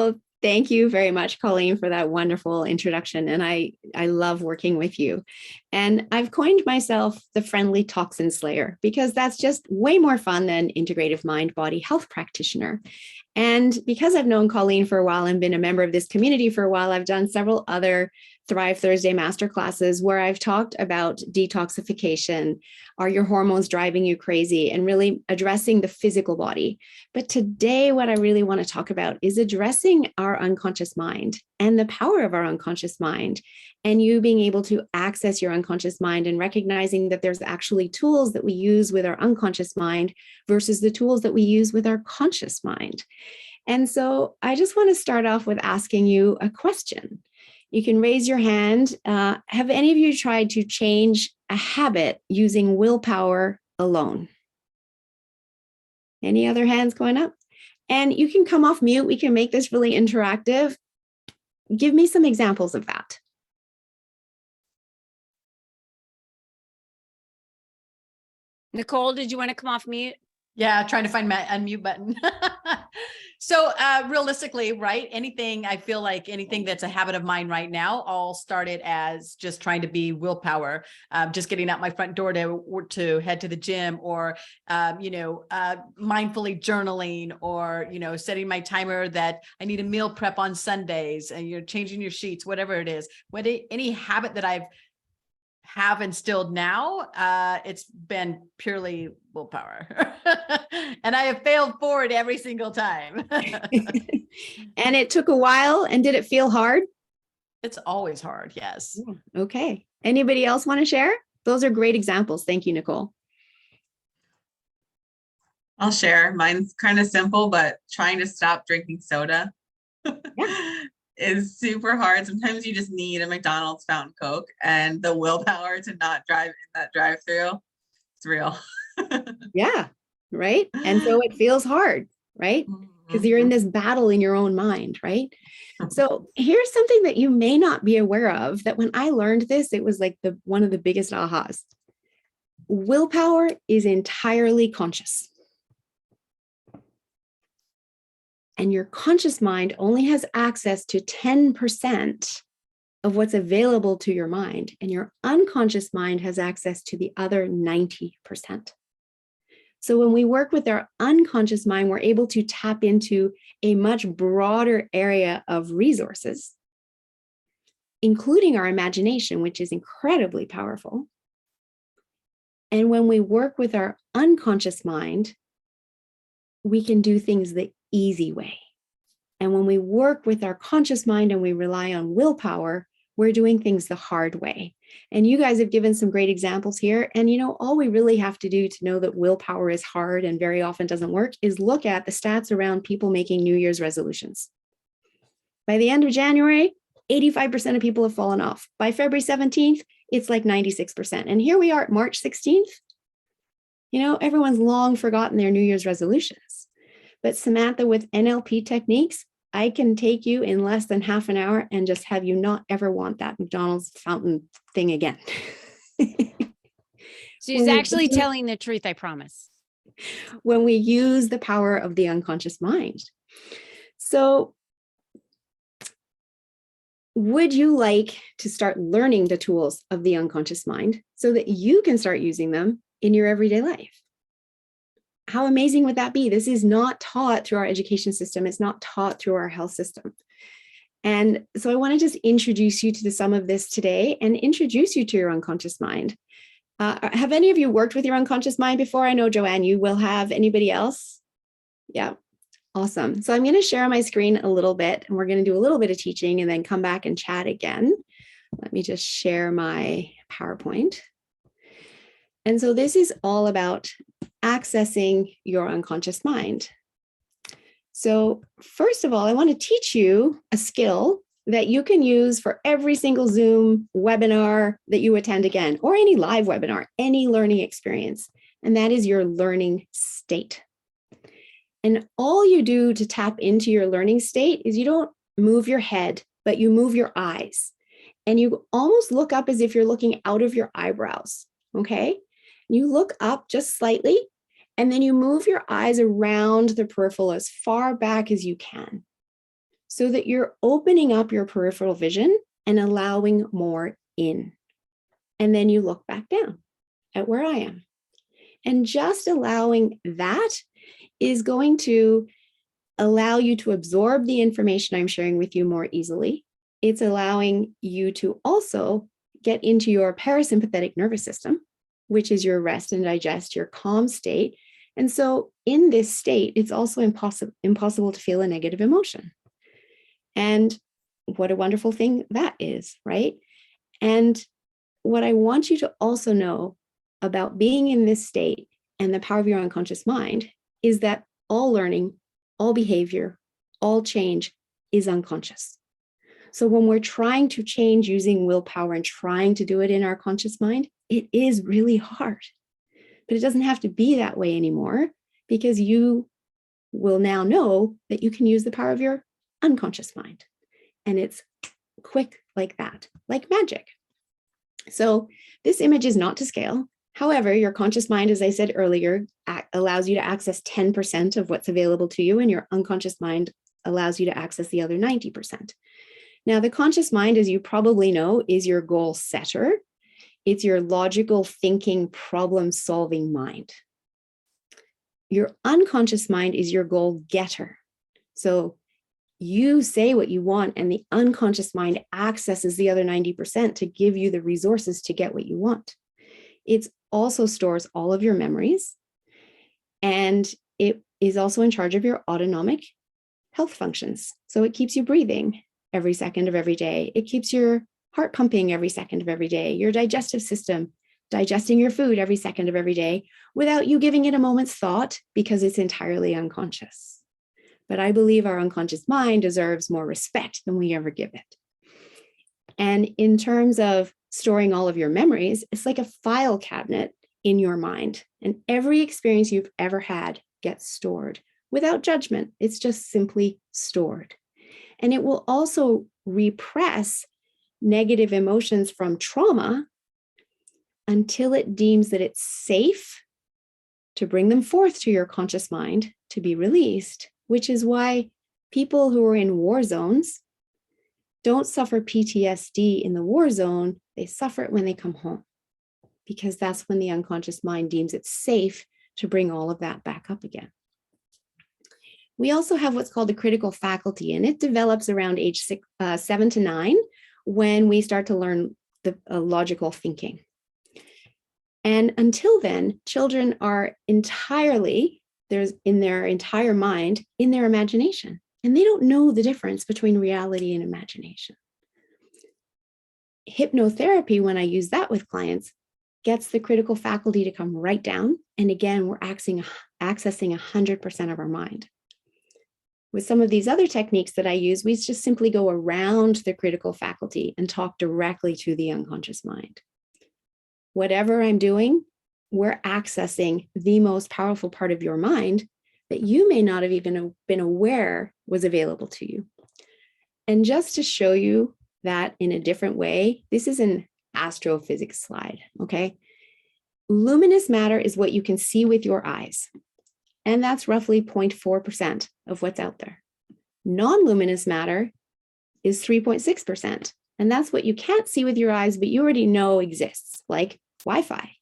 Well, thank you very much, Colleen, for that wonderful introduction. And I love working with you. And I've coined myself the friendly toxin slayer because that's just way more fun than integrative mind body health practitioner. And because I've known Colleen for a while and been a member of this community for a while, I've done several other Thrive Thursday masterclasses where I've talked about detoxification. Are your hormones driving you crazy? And really addressing the physical body. But today, what I really want to talk about is addressing our unconscious mind and the power of our unconscious mind, and you being able to access your unconscious mind and recognizing that there's actually tools that we use with our unconscious mind versus the tools that we use with our conscious mind. And so I just want to start off with asking you a question. You can raise your hand. Have any of you tried to change a habit using willpower alone? Any other hands going up? And you can come off mute. We can make this really interactive. Give me some examples of that. Nicole, did you want to come off mute? Yeah, trying to find my unmute button. So realistically, right, I feel like anything that's a habit of mine right now, all started as just trying to be willpower, just getting out my front door to head to the gym, or, mindfully journaling, or, setting my timer that I need a meal prep on Sundays, and you're changing your sheets, whatever it is. Any habit that have instilled now, it's been purely willpower. And I have failed forward every single time. And it took a while. And did it feel hard? It's always hard. Yes. Okay. Anybody else want to share? Those are great examples. Thank you, Nicole. I'll share. Mine's kind of simple, but trying to stop drinking soda. Yeah. Is super hard. Sometimes you just need a McDonald's fountain Coke, and the willpower to not drive in that drive-through, it's real. Yeah, right. And so it feels hard, right? Because you're in this battle in your own mind, right? So here's something that you may not be aware of, that when I learned this, it was like one of the biggest ahas. Willpower is entirely conscious. And your conscious mind only has access to 10% of what's available to your mind. And your unconscious mind has access to the other 90%. So when we work with our unconscious mind, we're able to tap into a much broader area of resources, including our imagination, which is incredibly powerful. And when we work with our unconscious mind, we can do things the easy way. And when we work with our conscious mind and we rely on willpower, we're doing things the hard way. And you guys have given some great examples here. And all we really have to do to know that willpower is hard and very often doesn't work is look at the stats around people making New Year's resolutions. By the end of January, 85% of people have fallen off. By February 17th, it's like 96%. And here we are at March 16th. Everyone's long forgotten their New Year's resolutions. But Samantha, with NLP techniques, I can take you in less than half an hour and just have you not ever want that McDonald's fountain thing again. She's actually telling the truth, I promise. When we use the power of the unconscious mind. So would you like to start learning the tools of the unconscious mind so that you can start using them in your everyday life? How amazing would that be? This is not taught through our education system. It's not taught through our health system. And so I want to just introduce you to some of this today and introduce you to your unconscious mind. Have any of you worked with your unconscious mind before? I know, Joanne, you will have. Anybody else? Yeah, awesome. So I'm going to share my screen a little bit, and we're going to do a little bit of teaching and then come back and chat again. Let me just share my PowerPoint. And so this is all about accessing your unconscious mind. So first of all, I want to teach you a skill that you can use for every single Zoom webinar that you attend again, or any live webinar, any learning experience. And that is your learning state. And all you do to tap into your learning state is you don't move your head, but you move your eyes. And you almost look up as if you're looking out of your eyebrows, okay? You look up just slightly, and then you move your eyes around the peripheral as far back as you can. so that you're opening up your peripheral vision and allowing more in. And then you look back down at where I am. And just allowing that is going to allow you to absorb the information I'm sharing with you more easily. It's allowing you to also get into your parasympathetic nervous system, which is your rest and digest, your calm state. And so in this state, it's also impossible to feel a negative emotion. And what a wonderful thing that is, right? And what I want you to also know about being in this state and the power of your unconscious mind is that all learning, all behavior, all change is unconscious. So when we're trying to change using willpower and trying to do it in our conscious mind, it is really hard. But it doesn't have to be that way anymore, because you will now know that you can use the power of your unconscious mind. And it's quick like that, like magic. So this image is not to scale. However, your conscious mind, as I said earlier, allows you to access 10% of what's available to you, and your unconscious mind allows you to access the other 90%. Now, the conscious mind, as you probably know, is your goal setter. It's your logical thinking, problem-solving mind. Your unconscious mind is your goal getter. So you say what you want, and the unconscious mind accesses the other 90% to give you the resources to get what you want. It also stores all of your memories, and it is also in charge of your autonomic health functions. So it keeps you breathing every second of every day. It keeps your heart pumping every second of every day, your digestive system digesting your food every second of every day without you giving it a moment's thought, because it's entirely unconscious. But I believe our unconscious mind deserves more respect than we ever give it. And in terms of storing all of your memories, it's like a file cabinet in your mind. And every experience you've ever had gets stored without judgment. It's just simply stored. And it will also repress negative emotions from trauma until it deems that it's safe to bring them forth to your conscious mind to be released, which is why people who are in war zones don't suffer PTSD in the war zone. They suffer it when they come home, because that's when the unconscious mind deems it safe to bring all of that back up again. We also have what's called the critical faculty, and it develops around age 7 to 9 when we start to learn the logical thinking. And until then, children are entirely, in their entire mind, in their imagination, and they don't know the difference between reality and imagination. Hypnotherapy, when I use that with clients, gets the critical faculty to come right down. And again, we're accessing 100% of our mind. With some of these other techniques that I use, we just simply go around the critical faculty and talk directly to the unconscious mind. Whatever I'm doing, we're accessing the most powerful part of your mind that you may not have even been aware was available to you. And just to show you that in a different way, this is an astrophysics slide, okay? Luminous matter is what you can see with your eyes. And that's roughly 0.4% of what's out there. Non-luminous matter is 3.6%. And that's what you can't see with your eyes, but you already know exists, like Wi-Fi,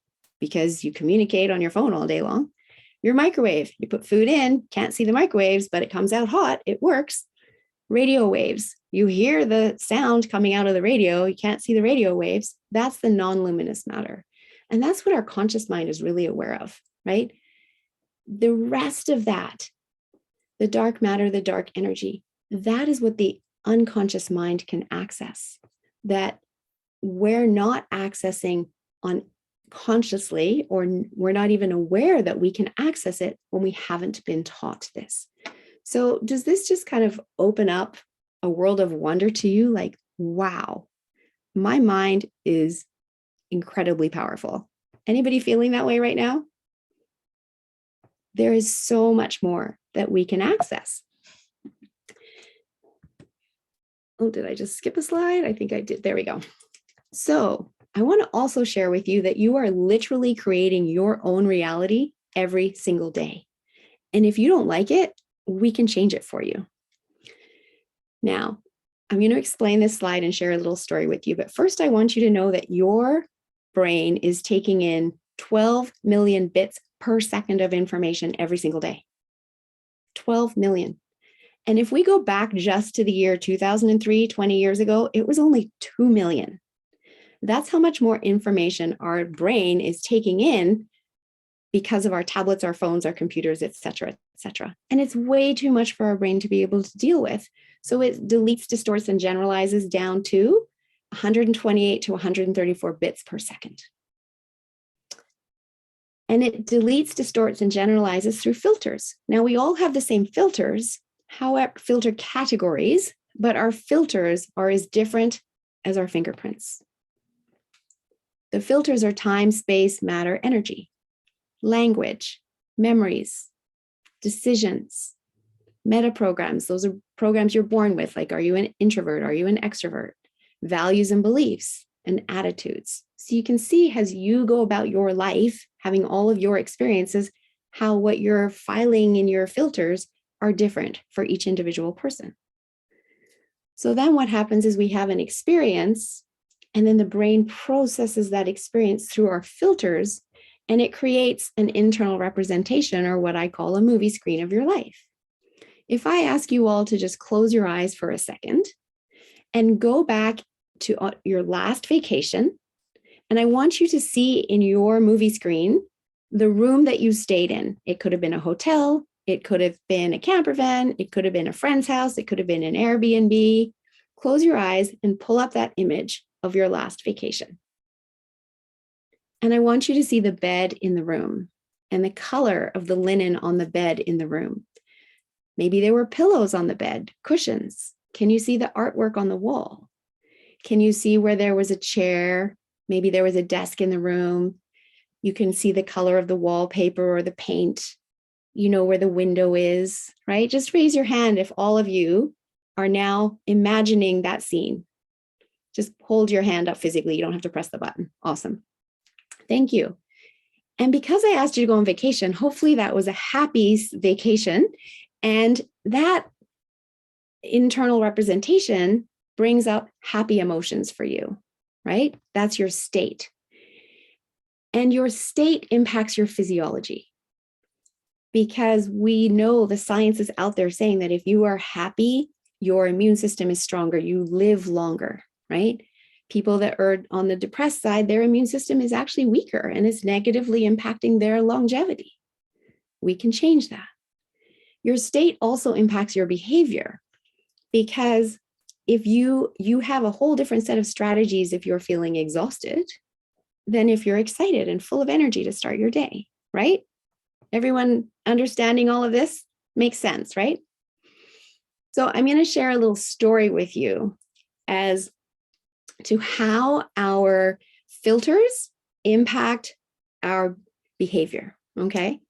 because you communicate on your phone all day long. Your microwave, you put food in, can't see the microwaves, but it comes out hot, it works. Radio waves, you hear the sound coming out of the radio, you can't see the radio waves. That's the non-luminous matter. And that's what our conscious mind is really aware of, right? The rest of that, the dark matter, the dark energy, that is what the unconscious mind can access, that we're not accessing consciously, or we're not even aware that we can access it when we haven't been taught this. So does this just kind of open up a world of wonder to you? Like, wow, my mind is incredibly powerful. Anybody feeling that way right now? There is so much more that we can access. Oh, did I just skip a slide? I think I did. There we go. So I want to also share with you that you are literally creating your own reality every single day. And if you don't like it, we can change it for you. Now, I'm going to explain this slide and share a little story with you. But first, I want you to know that your brain is taking in 12 million bits per second of information every single day. 12 million. And if we go back just to the year 2003, 20 years ago, it was only 2 million. That's how much more information our brain is taking in because of our tablets, our phones, our computers, et cetera, et cetera. And it's way too much for our brain to be able to deal with. So it deletes, distorts, and generalizes down to 128 to 134 bits per second. And it deletes, distorts, and generalizes through filters. Now, we all have the same filters, however, filter categories, but our filters are as different as our fingerprints. The filters are time, space, matter, energy, language, memories, decisions, meta programs. Those are programs you're born with, like, are you an introvert? Are you an extrovert? Values and beliefs and attitudes. So you can see as you go about your life, having all of your experiences, how what you're filing in your filters are different for each individual person. So then what happens is we have an experience, and then the brain processes that experience through our filters, and it creates an internal representation, or what I call a movie screen of your life. If I ask you all to just close your eyes for a second and go back to your last vacation, and I want you to see in your movie screen the room that you stayed in. It could have been a hotel, it could have been a camper van, it could have been a friend's house, it could have been an Airbnb. Close your eyes and pull up that image of your last vacation. And I want you to see the bed in the room and the color of the linen on the bed in the room. Maybe there were pillows on the bed, cushions. Can you see the artwork on the wall? Can you see where there was a chair? Maybe there was a desk in the room. You can see the color of the wallpaper or the paint. You know where the window is, right? Just raise your hand if all of you are now imagining that scene. Just hold your hand up physically. You don't have to press the button. Awesome. Thank you. And because I asked you to go on vacation, hopefully that was a happy vacation. And that internal representation brings up happy emotions for you, right? That's your state. And your state impacts your physiology, because we know the science is out there saying that if you are happy, your immune system is stronger, you live longer, right? People that are on the depressed side, their immune system is actually weaker and is negatively impacting their longevity. We can change that. Your state also impacts your behavior, because if you have a whole different set of strategies if you're feeling exhausted than if you're excited and full of energy to start your day, right? Everyone understanding all of this makes sense, right? So I'm going to share a little story with you as to how our filters impact our behavior, okay?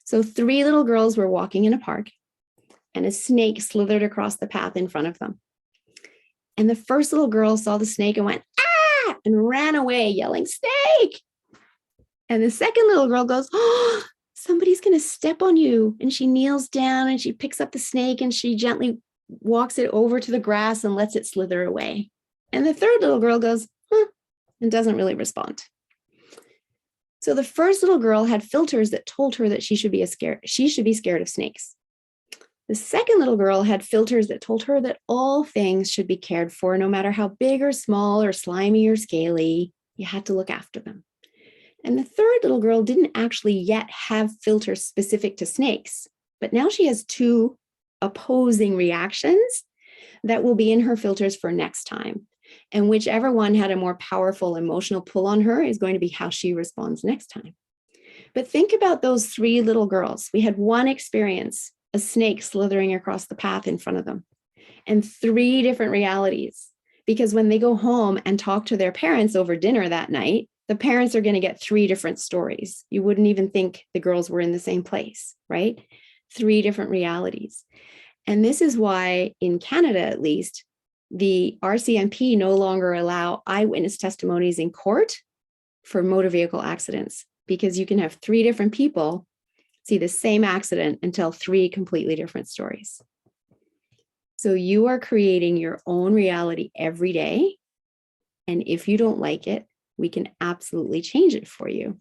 So 3 little girls were walking in a park, and a snake slithered across the path in front of them. And the first little girl saw the snake and went, ah, and ran away yelling, snake. And the second little girl goes, oh, somebody's going to step on you. And she kneels down and she picks up the snake and she gently walks it over to the grass and lets it slither away. And the third little girl goes, and doesn't really respond. So the first little girl had filters that told her that she should be scared of snakes. The second little girl had filters that told her that all things should be cared for, no matter how big or small or slimy or scaly. You had to look after them. And the third little girl didn't actually yet have filters specific to snakes, but now she has 2 opposing reactions that will be in her filters for next time. And whichever one had a more powerful emotional pull on her is going to be how she responds next time. But think about those 3 little girls. We had one experience, a snake slithering across the path in front of them, and 3 different realities. Because when they go home and talk to their parents over dinner that night, the parents are going to get 3 different stories. You wouldn't even think the girls were in the same place, right? 3 different realities. And this is why in Canada, at least, the RCMP no longer allow eyewitness testimonies in court for motor vehicle accidents, because you can have 3 different people see the same accident and tell 3 completely different stories. So you are creating your own reality every day. And if you don't like it, we can absolutely change it for you.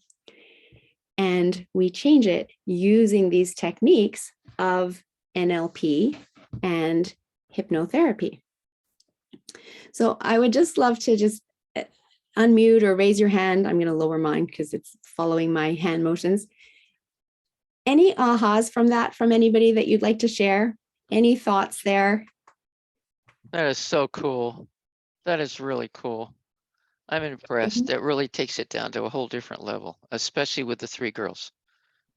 And we change it using these techniques of NLP and hypnotherapy. So I would just love to just unmute or raise your hand. I'm going to lower mine because it's following my hand motions. Any ahas from that, from anybody that you'd like to share? Any thoughts there? That is so cool. That is really cool. I'm impressed. That really takes it down to a whole different level, especially with the 3 girls.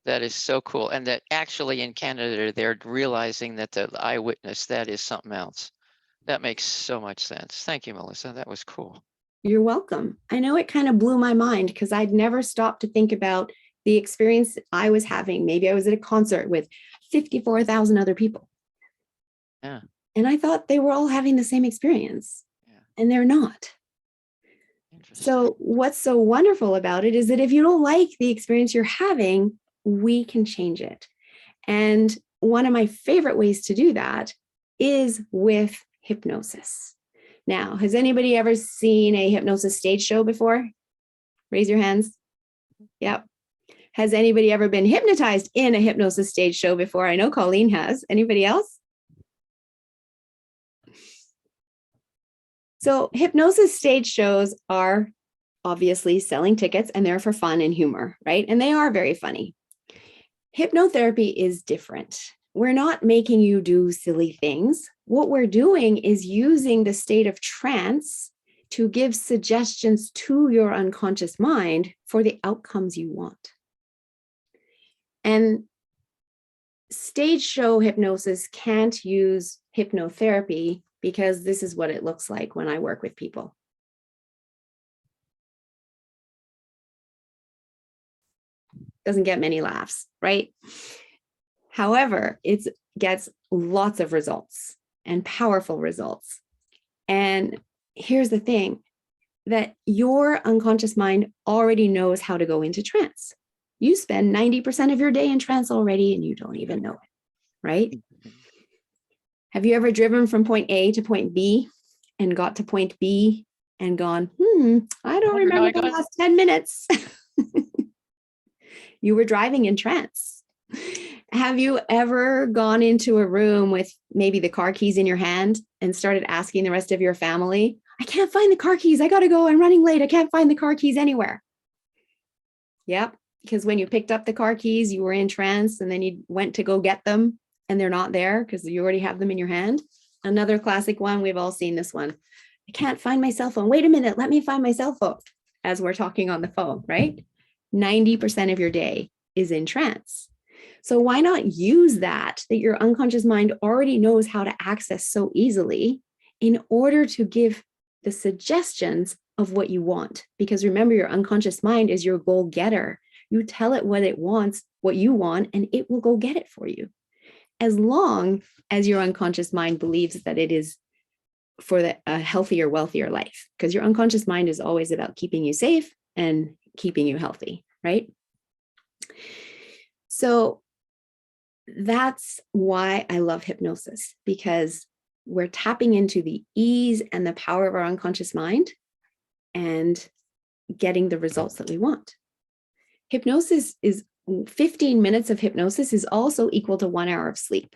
That is so cool. And that actually in Canada, they're realizing that the eyewitness, that is something else. That makes so much sense. Thank you, Melissa. That was cool. You're welcome. I know it kind of blew my mind because I'd never stopped to think about the experience I was having. Maybe I was at a concert with 54,000 other people. Yeah. And I thought they were all having the same experience. Yeah. And they're not. Interesting. So what's so wonderful about it is that if you don't like the experience you're having, we can change it. And one of my favorite ways to do that is with hypnosis. Now, has anybody ever seen a hypnosis stage show before? Raise your hands. Yep. Has anybody ever been hypnotized in a hypnosis stage show before? I know Colleen has. Anybody else? So hypnosis stage shows are obviously selling tickets and they're for fun and humor, right? And they are very funny. Hypnotherapy is different. We're not making you do silly things. What we're doing is using the state of trance to give suggestions to your unconscious mind for the outcomes you want. And stage show hypnosis can't use hypnotherapy because this is what it looks like when I work with people. Doesn't get many laughs, right? However, it gets lots of results and powerful results. And here's the thing, that your unconscious mind already knows how to go into trance. You spend 90% of your day in trance already and you don't even know it, right? Have you ever driven from point A to point B and got to point B and gone, I don't remember the last 10 minutes. You were driving in trance. Have you ever gone into a room with maybe the car keys in your hand and started asking the rest of your family, I can't find the car keys. I got to go. I'm running late. I can't find the car keys anywhere. Yep. Because when you picked up the car keys, you were in trance and then you went to go get them and they're not there because you already have them in your hand. Another classic one. We've all seen this one. I can't find my cell phone. Wait a minute. Let me find my cell phone as we're talking on the phone, right? 90% of your day is in trance. So why not use that your unconscious mind already knows how to access so easily in order to give the suggestions of what you want? Because remember, your unconscious mind is your goal getter. You tell it what it wants, what you want, and it will go get it for you. As long as your unconscious mind believes that it is for a healthier, wealthier life, because your unconscious mind is always about keeping you safe and keeping you healthy, right? So that's why I love hypnosis, because we're tapping into the ease and the power of our unconscious mind and getting the results that we want. Hypnosis is 15 minutes of hypnosis is also equal to 1 hour of sleep.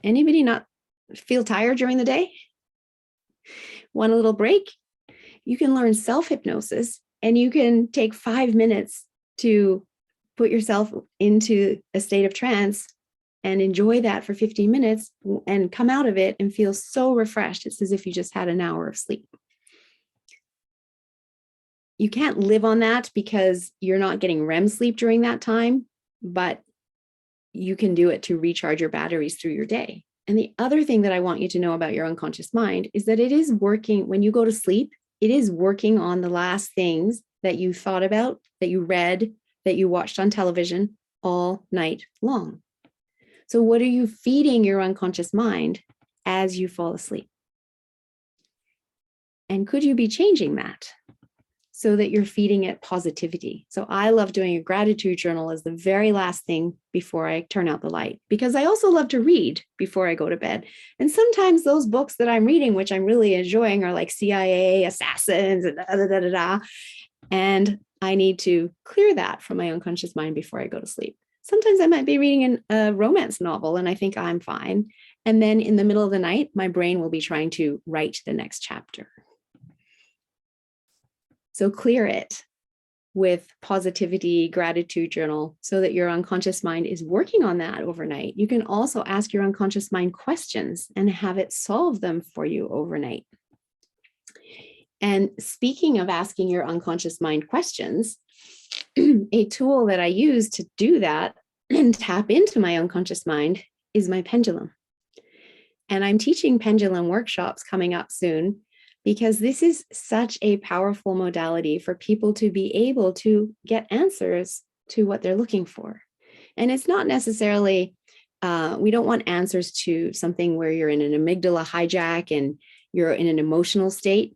Anybody not feel tired during the day? Want a little break? You can learn self-hypnosis and you can take 5 minutes to put yourself into a state of trance and enjoy that for 15 minutes and come out of it and feel so refreshed. It's as if you just had an hour of sleep. You can't live on that because you're not getting REM sleep during that time, but you can do it to recharge your batteries through your day. And the other thing that I want you to know about your unconscious mind is that it is working when you go to sleep. It is working on the last things that you thought about, that you read, that you watched on television all night long. So what are you feeding your unconscious mind as you fall asleep? And could you be changing that? so that you're feeding it positivity. So I love doing a gratitude journal as the very last thing before I turn out the light, because I also love to read before I go to bed. And sometimes those books that I'm reading, which I'm really enjoying, are like CIA assassins and da, da, da, da, da. And I need to clear that from my unconscious mind before I go to sleep. Sometimes I might be reading a romance novel and I think I'm fine. And then in the middle of the night, my brain will be trying to write the next chapter. So clear it with positivity, gratitude journal, so that your unconscious mind is working on that overnight. You can also ask your unconscious mind questions and have it solve them for you overnight. And speaking of asking your unconscious mind questions, a tool that I use to do that and tap into my unconscious mind is my pendulum. And I'm teaching pendulum workshops coming up soon, because this is such a powerful modality for people to be able to get answers to what they're looking for. And it's not necessarily, we don't want answers to something where you're in an amygdala hijack and you're in an emotional state.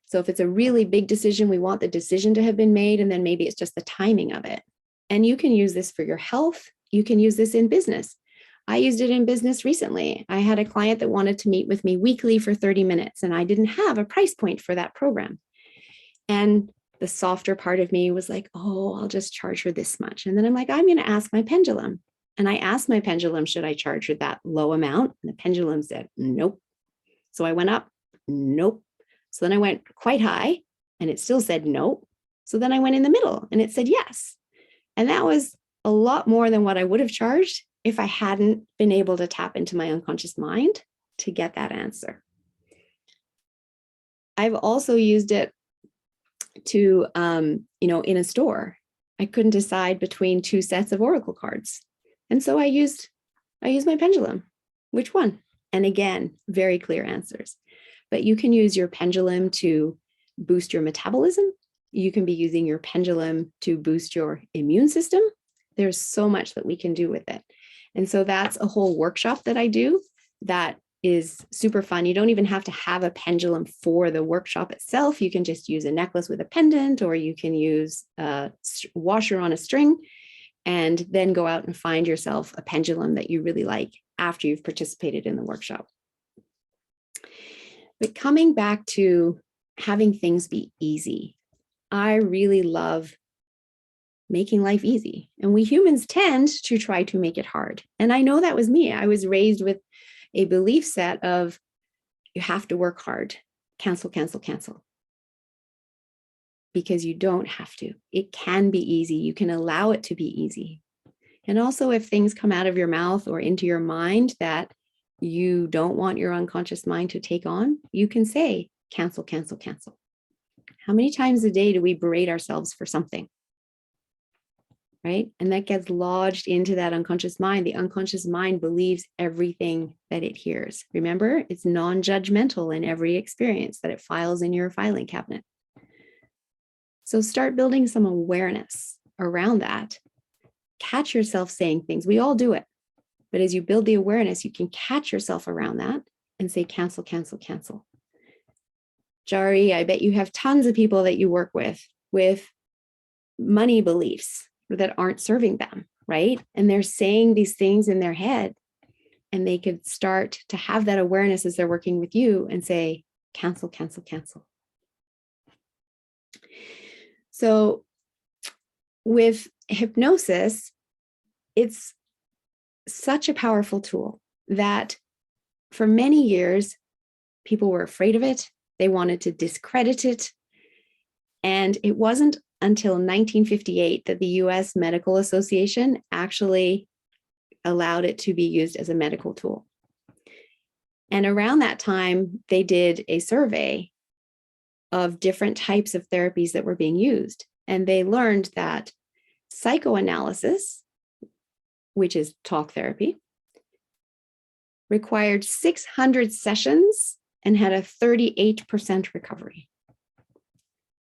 So if it's a really big decision, we want the decision to have been made, and then maybe it's just the timing of it. And you can use this for your health. You can use this in business. I used it in business recently. I had a client that wanted to meet with me weekly for 30 minutes, and I didn't have a price point for that program. And the softer part of me was like, oh, I'll just charge her this much. And then I'm like, I'm going to ask my pendulum. And I asked my pendulum, should I charge her that low amount? And the pendulum said, nope. So I went up, nope. So then I went quite high, and it still said nope. So then I went in the middle, and it said yes. And that was a lot more than what I would have charged if I hadn't been able to tap into my unconscious mind to get that answer. I've also used it to, in a store, I couldn't decide between two sets of oracle cards. And so I used my pendulum. Which one? And again, very clear answers. But you can use your pendulum to boost your metabolism. You can be using your pendulum to boost your immune system. There's so much that we can do with it. And so that's a whole workshop that I do that is super fun. You don't even have to have a pendulum for the workshop itself. You can just use a necklace with a pendant, or you can use a washer on a string, and then go out and find yourself a pendulum that you really like after you've participated in the workshop. But coming back to having things be easy, I really love making life easy. And we humans tend to try to make it hard. And I know that was me. I was raised with a belief set of you have to work hard, cancel, cancel, cancel. Because you don't have to. It can be easy. You can allow it to be easy. And also, if things come out of your mouth or into your mind that you don't want your unconscious mind to take on, you can say, cancel, cancel, cancel. How many times a day do we berate ourselves for something? Right? And that gets lodged into that unconscious mind. The unconscious mind believes everything that it hears. Remember, it's non-judgmental in every experience that it files in your filing cabinet. So start building some awareness around that. Catch yourself saying things. We all do it. But as you build the awareness, you can catch yourself around that and say, cancel, cancel, cancel. Jari, I bet you have tons of people that you work with money beliefs that aren't serving them, right? And they're saying these things in their head, and they could start to have that awareness as they're working with you and say, cancel, cancel, cancel. So with hypnosis, it's such a powerful tool that for many years, people were afraid of it. They wanted to discredit it. And it wasn't until 1958 that the US Medical Association actually allowed it to be used as a medical tool. And around that time, they did a survey of different types of therapies that were being used. And they learned that psychoanalysis, which is talk therapy, required 600 sessions and had a 38% recovery.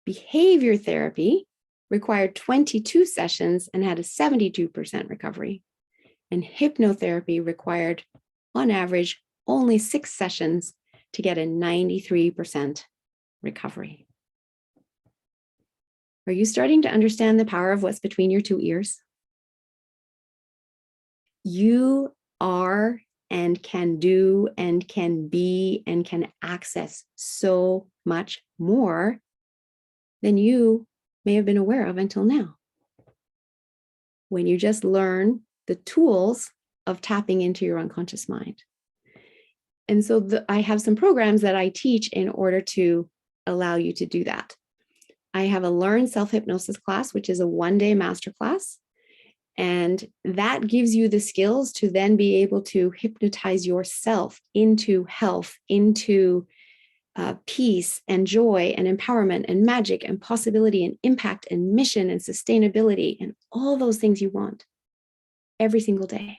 Behavior therapy required 22 sessions and had a 72% recovery. And hypnotherapy required, on average, only 6 sessions to get a 93% recovery. Are you starting to understand the power of what's between your two ears? You are and can do and can be and can access so much more than you may have been aware of until now. When you just learn the tools of tapping into your unconscious mind. And so I have some programs that I teach in order to allow you to do that. I have a Learn Self-Hypnosis class, which is a one-day masterclass. And that gives you the skills to then be able to hypnotize yourself into health, into peace and joy and empowerment and magic and possibility and impact and mission and sustainability and all those things you want every single day.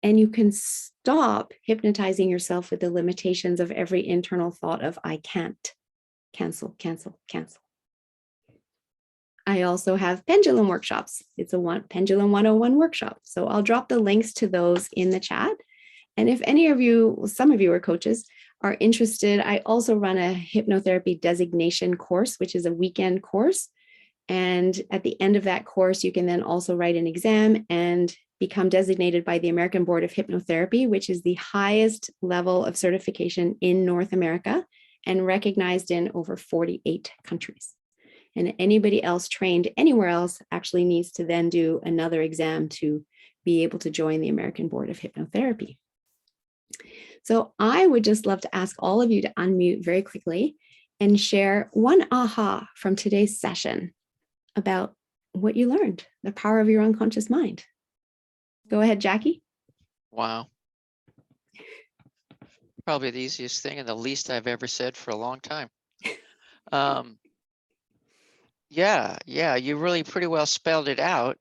And you can stop hypnotizing yourself with the limitations of every internal thought of I can't. Cancel, cancel, cancel. I also have pendulum workshops. It's a Pendulum 101 workshop. So I'll drop the links to those in the chat. And if any of you, some of you are coaches, are interested, I also run a hypnotherapy designation course, which is a weekend course. And at the end of that course, you can then also write an exam and become designated by the American Board of Hypnotherapy, which is the highest level of certification in North America and recognized in over 48 countries. And anybody else trained anywhere else actually needs to then do another exam to be able to join the American Board of Hypnotherapy. So I would just love to ask all of you to unmute very quickly and share one aha from today's session about what you learned, the power of your unconscious mind. Go ahead, Jackie. Wow. Probably the easiest thing and the least I've ever said for a long time. Yeah, you really pretty well spelled it out.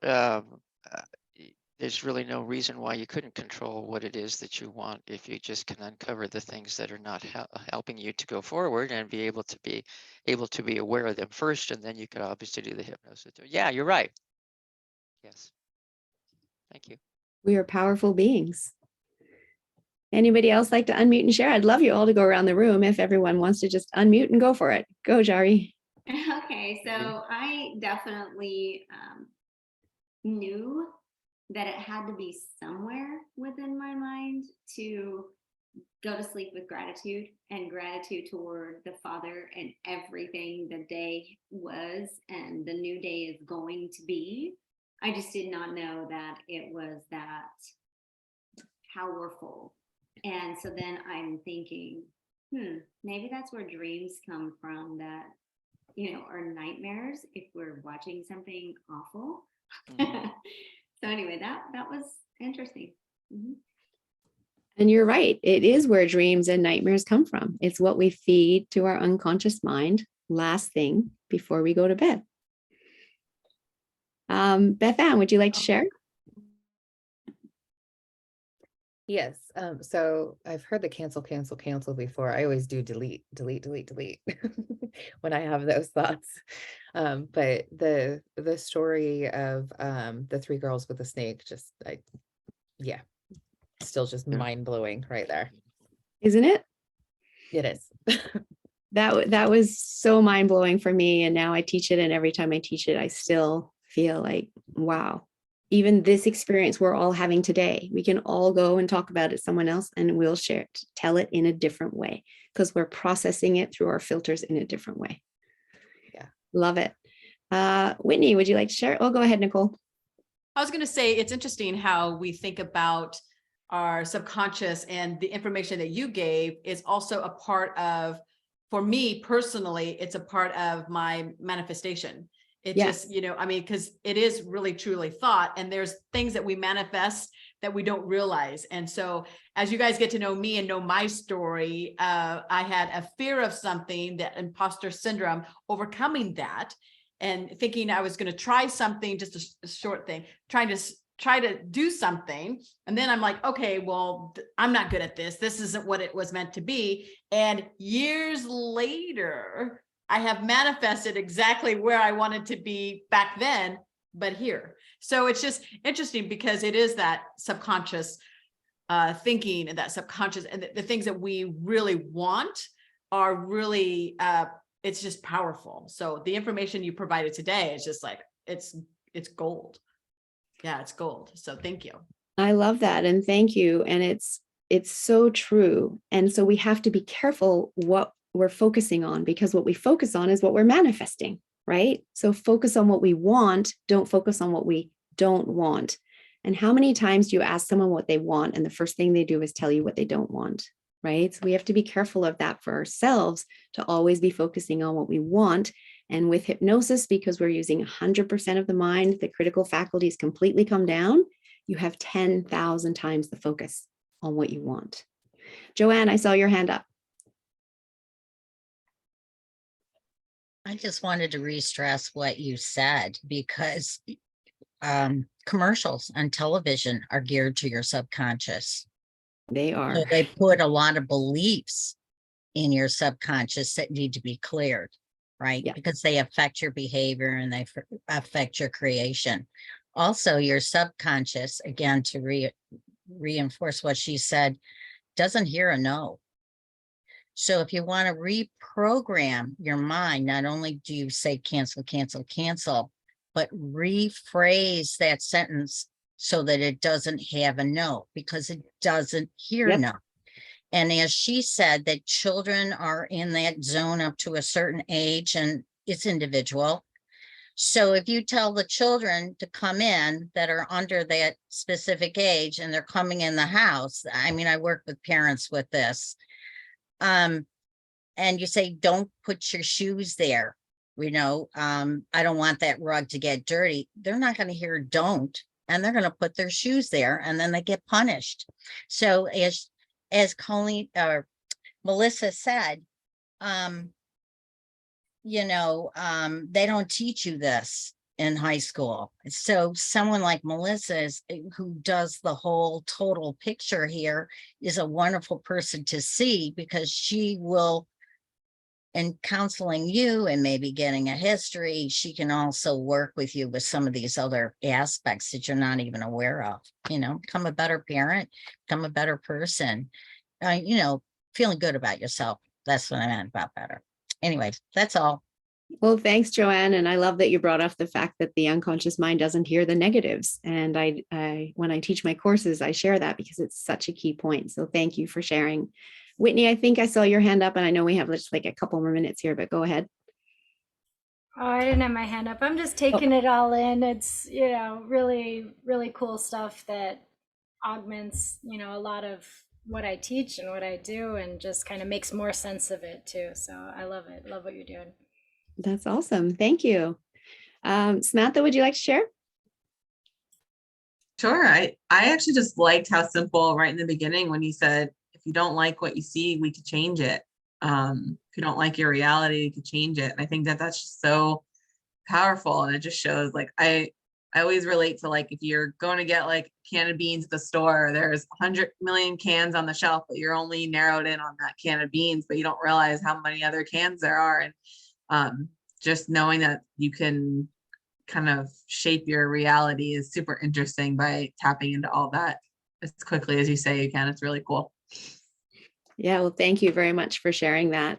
There's really no reason why you couldn't control what it is that you want if you just can uncover the things that are not helping you to go forward and be able to be aware of them first, and then you could obviously do the hypnosis. Yeah, you're right. Yes. Thank you. We are powerful beings. Anybody else like to unmute and share? I'd love you all to go around the room if everyone wants to just unmute and go for it. Go, Jari. Okay, so I definitely knew that it had to be somewhere within my mind to go to sleep with gratitude and gratitude toward the Father and everything the day was and the new day is going to be. I just did not know that it was that powerful. And so then I'm thinking, maybe that's where dreams come from, that, you know, are nightmares if we're watching something awful. Mm-hmm. So anyway, that was interesting. Mm-hmm. And you're right. It is where dreams and nightmares come from. It's what we feed to our unconscious mind last thing before we go to bed. Beth Ann, would you like to share? Yes. So I've heard the cancel before. I always do delete when I have those thoughts. But the story of the three girls with the snake, still just mind blowing right there. Isn't it? It is. That was so mind blowing for me. And now I teach it. And every time I teach it, I still feel like, wow. Even this experience we're all having today, we can all go and talk about it someone else and we'll share it, tell it in a different way because we're processing it through our filters in a different way. Yeah. Love it. Whitney, would you like to share? Oh, go ahead, Nicole. I was going to say, it's interesting how we think about our subconscious, and the information that you gave is also a part of, for me personally, it's a part of my manifestation. It just, you know, I mean, because it is really truly thought, and there's things that we manifest that we don't realize. And so as you guys get to know me and know my story, I had a fear of something, that imposter syndrome, overcoming that and thinking I was going to try something, just a short thing, try to do something. And then I'm like, okay, well, I'm not good at this. This isn't what it was meant to be. And years later, I have manifested exactly where I wanted to be back then, but here. So it's just interesting because it is that subconscious thinking, and that subconscious, and the things that we really want are really it's just powerful. So the information you provided today is just like, it's gold. Yeah, it's gold. So thank you. I love that. And thank you. And it's so true. And so we have to be careful what we're focusing on, because what we focus on is what we're manifesting, right? So focus on what we want. Don't focus on what we don't want. And how many times do you ask someone what they want, and the first thing they do is tell you what they don't want, right? So we have to be careful of that for ourselves, to always be focusing on what we want. And with hypnosis, because we're using 100% of the mind, the critical faculties completely come down. You have 10,000 times the focus on what you want. Joanne, I saw your hand up. I just wanted to re-stress what you said, because commercials on television are geared to your subconscious. They are. So they put a lot of beliefs in your subconscious that need to be cleared, right? Yeah. Because they affect your behavior and they affect your creation. Also, your subconscious, again, to reinforce what she said, doesn't hear a no. So if you want to reprogram your mind, not only do you say cancel, cancel, cancel, but rephrase that sentence so that it doesn't have a no, because it doesn't hear Yep. no. And as she said, that children are in that zone up to a certain age, and it's individual. So if you tell the children to come in that are under that specific age and they're coming in the house, I mean, I work with parents with this. And you say, don't put your shoes there. I don't want that rug to get dirty. They're not going to hear don't, and they're going to put their shoes there, and then they get punished. So as Colleen or Melissa said, they don't teach you this in high school. So someone like Melissa who does the whole total picture here is a wonderful person to see, because she will, in counseling you and maybe getting a history, she can also work with you with some of these other aspects that you're not even aware of. Become a better parent, become a better person, feeling good about yourself. That's what I meant about better. Anyway, that's all. Well, thanks, Joanne. And I love that you brought up the fact that the unconscious mind doesn't hear the negatives. And I when I teach my courses, I share that because it's such a key point. So thank you for sharing. Whitney, I think I saw your hand up, and I know we have just like a couple more minutes here, but go ahead. Oh, I didn't have my hand up. I'm just taking it all in. It's, really, really cool stuff that augments, a lot of what I teach and what I do, and just kind of makes more sense of it too. So I love it. Love what you're doing. That's awesome. Thank you. Samantha, would you like to share? Sure. I actually just liked how simple right in the beginning when you said, if you don't like what you see, we could change it. If you don't like your reality, you could change it. And I think that that's just so powerful. And it just shows, like, I always relate to, like, if you're going to get like a can of beans at the store, there's 100 million cans on the shelf, but you're only narrowed in on that can of beans, but you don't realize how many other cans there are. And just knowing that you can kind of shape your reality is super interesting by tapping into all that as quickly as you say you can. It's really cool. Yeah, well, thank you very much for sharing that.